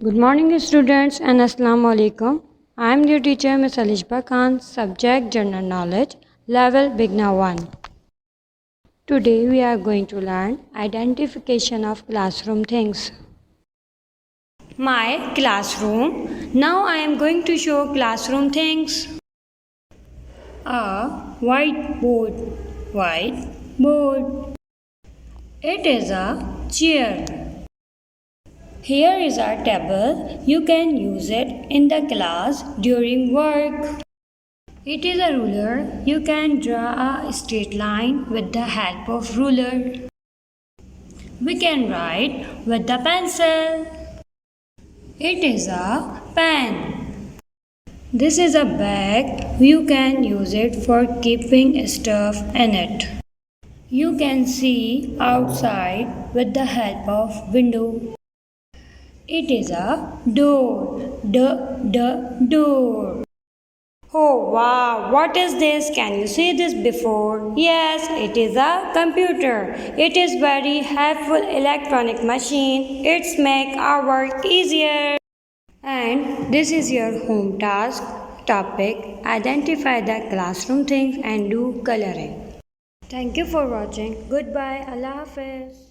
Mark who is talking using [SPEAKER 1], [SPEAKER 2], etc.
[SPEAKER 1] Good morning students and Assalamu alaikum. I am your teacher Ms. Alishba Khan, subject General Knowledge, level Beginner 1. Today we are going to learn identification of classroom things. My classroom. Now I am going to show classroom things. A whiteboard. Whiteboard. It is a chair. Here is our table. You can use it in the class during work. It is a ruler. You can draw a straight line with the help of ruler. We can write with the pencil. It is a pen. This is a bag. You can use it for keeping stuff in it. You can see outside with the help of window. It is a door. Door. Oh wow, what is this? Can you see this before? Yes, it is a computer. It is very helpful electronic machine. It's make our work easier. And this is your home task topic. Identify the classroom things and do coloring. Thank you for watching. Goodbye. Allah Hafiz.